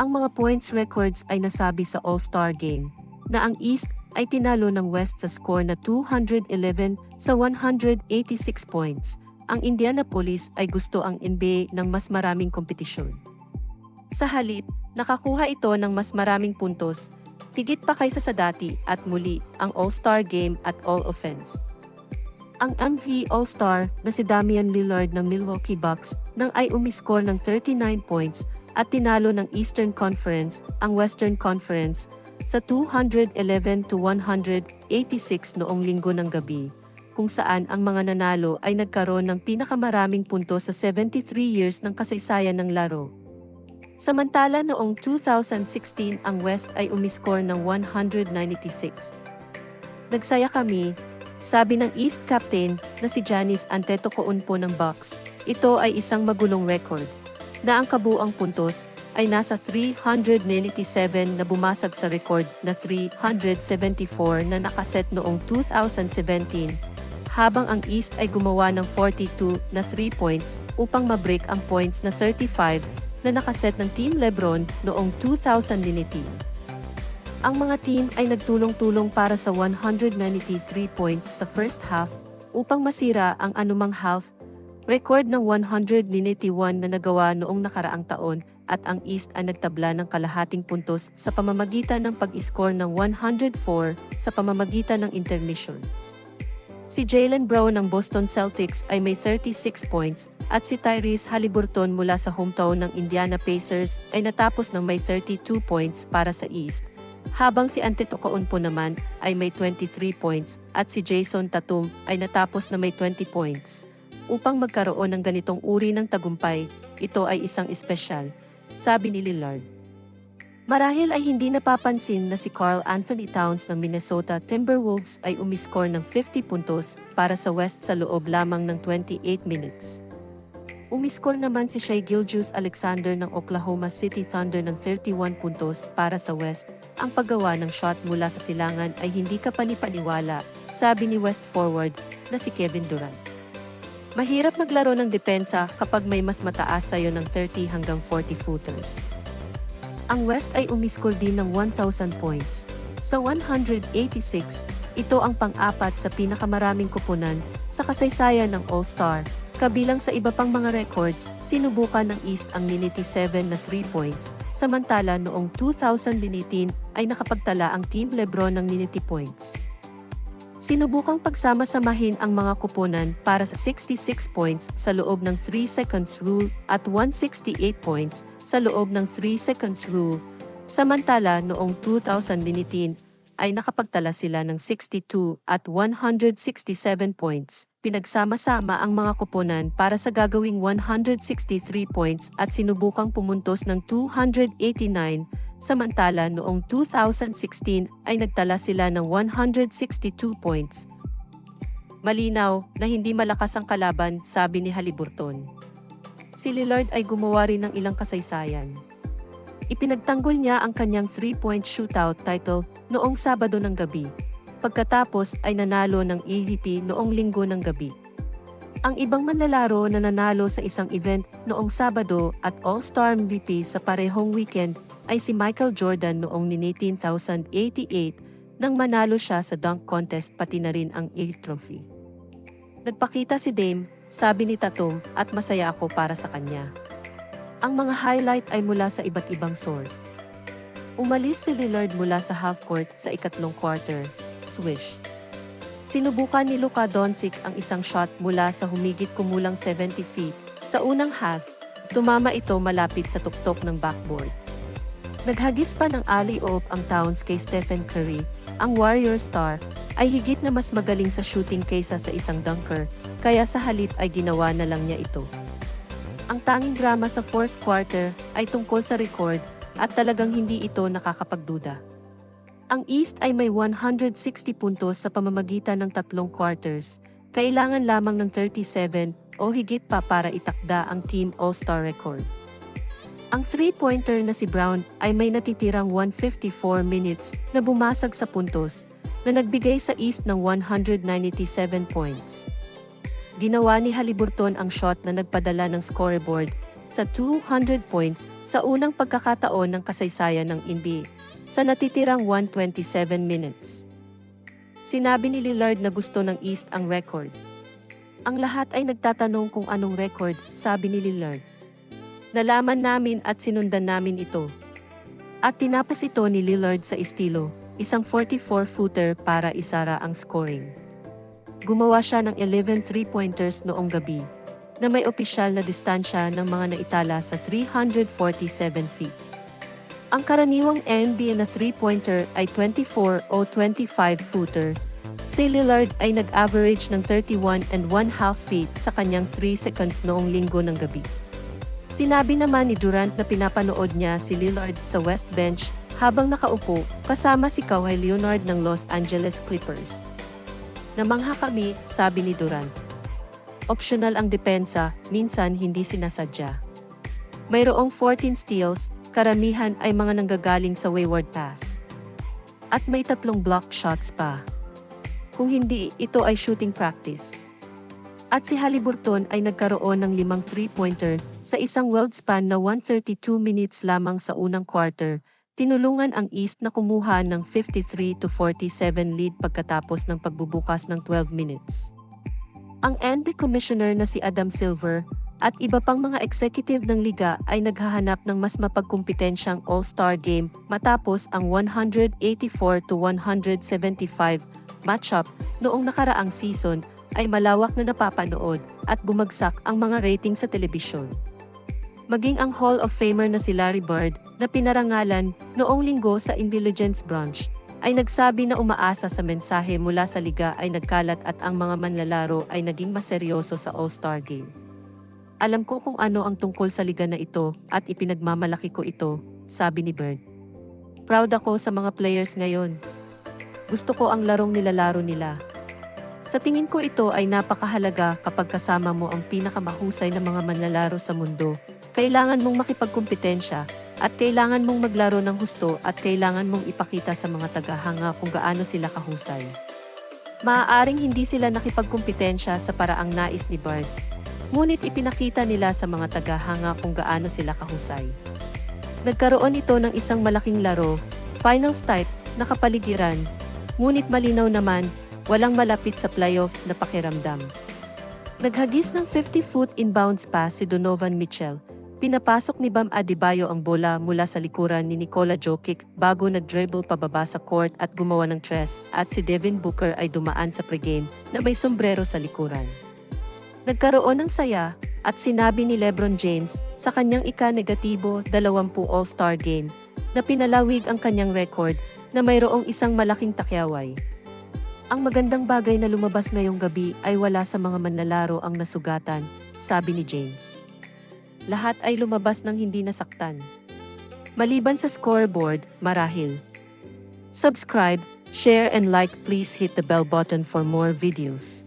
Ang mga points records ay nasabi sa All-Star Game, na ang East ay tinalo ng West sa score na 211 sa 186 points. Ang Indianapolis ay gusto ang NBA ng mas maraming kompetisyon. Sa halip, nakakuha ito ng mas maraming puntos, higit pa kaysa sa dati at muli ang All-Star Game at All-Offense. Ang MVP All-Star na si Damian Lillard ng Milwaukee Bucks nang ay umiscore ng 39 points at tinalo ng Eastern Conference ang Western Conference sa 211 to 186 noong Linggo ng gabi, kung saan ang mga nanalo ay nagkaroon ng pinakamaraming puntos sa 73 years ng kasaysayan ng laro. Samantala noong 2016 ang West ay umiscore ng 196. Nagsaya kami, sabi ng East Captain na si Giannis Antetokounmpo ng Bucks. Ito ay isang magulong record, na ang kabuang puntos ay nasa 397 na bumasag sa record na 374 na nakaset noong 2017, habang ang East ay gumawa ng 42 na 3 points upang mabreak ang points na 35 na nakaset ng Team LeBron noong 2018. Ang mga team ay nagtulong-tulong para sa 193 points sa first half upang masira ang anumang half record ng 191 na nagawa noong nakaraang taon, at ang East ay nagtabla ng kalahating puntos sa pamamagitan ng pag-score ng 104 sa pamamagitan ng intermission. Si Jaylen Brown ng Boston Celtics ay may 36 points at si Tyrese Haliburton mula sa hometown ng Indiana Pacers ay natapos ng may 32 points para sa East, habang si Antetokounmpo naman ay may 23 points at si Jason Tatum ay natapos na may 20 points. Upang magkaroon ng ganitong uri ng tagumpay, ito ay isang espesyal, sabi ni Lillard. Marahil ay hindi napapansin na si Karl Anthony Towns ng Minnesota Timberwolves ay umiscore ng 50 puntos para sa West sa loob lamang ng 28 minutes. Umiscore naman si Shai Gilgeous-Alexander ng Oklahoma City Thunder ng 31 puntos para sa West. Ang paggawa ng shot mula sa silangan ay hindi kapanipaniwala, sabi ni West forward na si Kevin Durant. Mahirap maglaro ng depensa kapag may mas mataas sayo ng 30 hanggang 40 footers. Ang West ay umiscore din ng 1,000 points. Sa 186, ito ang pang-apat sa pinakamaraming kupunan sa kasaysayan ng All-Star. Kabilang sa iba pang mga records, sinubukan ng East ang 97 na 3 points. Samantala noong 2018 ay nakapagtala ang Team LeBron ng 90 points. Sinubukang pagsama-samahin ang mga kuponan para sa 66 points sa loob ng 3 seconds rule at 168 points sa loob ng 3 seconds rule. Samantala noong 2018 ay nakapagtala sila ng 62 at 167 points. Pinagsama-sama ang mga kuponan para sa gagawing 163 points at sinubukang pumuntos ng 289. Samantala noong 2016 ay nagtala sila ng 162 points. Malinaw na hindi malakas ang kalaban, sabi ni Haliburton. Si Lillard ay gumawa rin ng ilang kasaysayan. Ipinagtanggol niya ang kanyang 3-point shootout title noong Sabado ng gabi. Pagkatapos ay nanalo ng MVP noong Linggo ng gabi. Ang ibang manlalaro na nanalo sa isang event noong Sabado at All-Star MVP sa parehong weekend ay si Michael Jordan noong 1988 nang manalo siya sa dunk contest pati na rin ang A trophy. Nagpakita si Dame, sabi ni Tatum, at masaya ako para sa kanya. Ang mga highlight ay mula sa iba't ibang source. Umalis si Lillard mula sa half-court sa ikatlong quarter, swish. Sinubukan ni Luka Doncic ang isang shot mula sa humigit kumulang 70 feet. Sa unang half, tumama ito malapit sa tuktok ng backboard. Naghagis pa ng alley-oop ang Towns kay Stephen Curry. Ang Warrior star ay higit na mas magaling sa shooting kaysa sa isang dunker, kaya sa halip ay ginawa na lang niya ito. Ang tanging drama sa fourth quarter ay tungkol sa record at talagang hindi ito nakakapagduda. Ang East ay may 160 puntos sa pamamagitan ng tatlong quarters, kailangan lamang ng 37 o higit pa para itakda ang Team All-Star record. Ang three-pointer na si Brown ay may natitirang 154 minutes na bumasag sa puntos, na nagbigay sa East ng 197 points. Ginawa ni Haliburton ang shot na nagpadala ng scoreboard sa 200-point sa unang pagkakataon ng kasaysayan ng NBA, sa natitirang 127 minutes. Sinabi ni Lillard na gusto ng East ang record. Ang lahat ay nagtatanong kung anong record, sabi ni Lillard. Nalaman namin at sinundan namin ito. At tinapos ito ni Lillard sa estilo, isang 44-footer para isara ang scoring. Gumawa siya ng 11 3-pointers noong gabi, na may opisyal na distansya ng mga naitala sa 347 feet. Ang karaniwang NBA na 3-pointer ay 24 o 25-footer. Si Lillard ay nag-average ng 31.5 feet sa kanyang 3 seconds noong linggo ng gabi. Sinabi naman ni Durant na pinapanood niya si Lillard sa West Bench habang nakaupo kasama si Kawhi Leonard ng Los Angeles Clippers. Namangha kami, sabi ni Durant. Optional ang depensa, minsan hindi sinasadya. Mayroong 14 steals, karamihan ay mga nanggagaling sa wayward pass. At may 3 block shots pa. Kung hindi, ito ay shooting practice. At si Haliburton ay nagkaroon ng 5 3-pointer sa isang wild span na 132 minutes lamang sa unang quarter. Tinulungan ang East na kumuha ng 53-47 lead pagkatapos ng pagbubukas ng 12 minutes. Ang NBA Commissioner na si Adam Silver at iba pang mga executive ng liga ay naghahanap ng mas mapagkumpetensyang All-Star Game matapos ang 184-175 matchup noong nakaraang season ay malawak na napapanood at bumagsak ang mga rating sa telebisyon. Maging ang Hall of Famer na si Larry Bird, na pinarangalan noong linggo sa Intelligence Branch, ay nagsabi na umaasa sa mensahe mula sa liga ay nagkalat at ang mga manlalaro ay naging maseryoso sa All-Star Game. Alam ko kung ano ang tungkol sa liga na ito at ipinagmamalaki ko ito, sabi ni Bird. Proud ako sa mga players ngayon. Gusto ko ang larong nilalaro nila. Sa tingin ko ito ay napakahalaga kapag kasama mo ang pinakamahusay na mga manlalaro sa mundo. Kailangan mong makipagkumpetensya, at kailangan mong maglaro ng husto at kailangan mong ipakita sa mga tagahanga kung gaano sila kahusay. Maaaring hindi sila nakipagkumpetensya sa paraang nais ni Bird, ngunit ipinakita nila sa mga tagahanga kung gaano sila kahusay. Nagkaroon ito ng isang malaking laro, finals type, na kapaligiran, ngunit malinaw naman, walang malapit sa playoff na pakiramdam. Naghagis ng 50-foot inbounds pass si Donovan Mitchell. Pinapasok ni Bam Adebayo ang bola mula sa likuran ni Nikola Jokic bago nag-dribble pababa sa court at gumawa ng tres, at si Devin Booker ay dumaan sa pregame na may sombrero sa likuran. Nagkaroon ng saya at sinabi ni LeBron James sa kanyang ika-negatibo 20 All-Star Game na pinalawig ang kanyang record na mayroong isang malaking takyaway. Ang magandang bagay na lumabas ngayong gabi ay wala sa mga manlalaro ang nasugatan, sabi ni James. Lahat ay lumabas ng hindi nasaktan. Maliban sa scoreboard, marahil. Subscribe, share and like, please hit the bell button for more videos.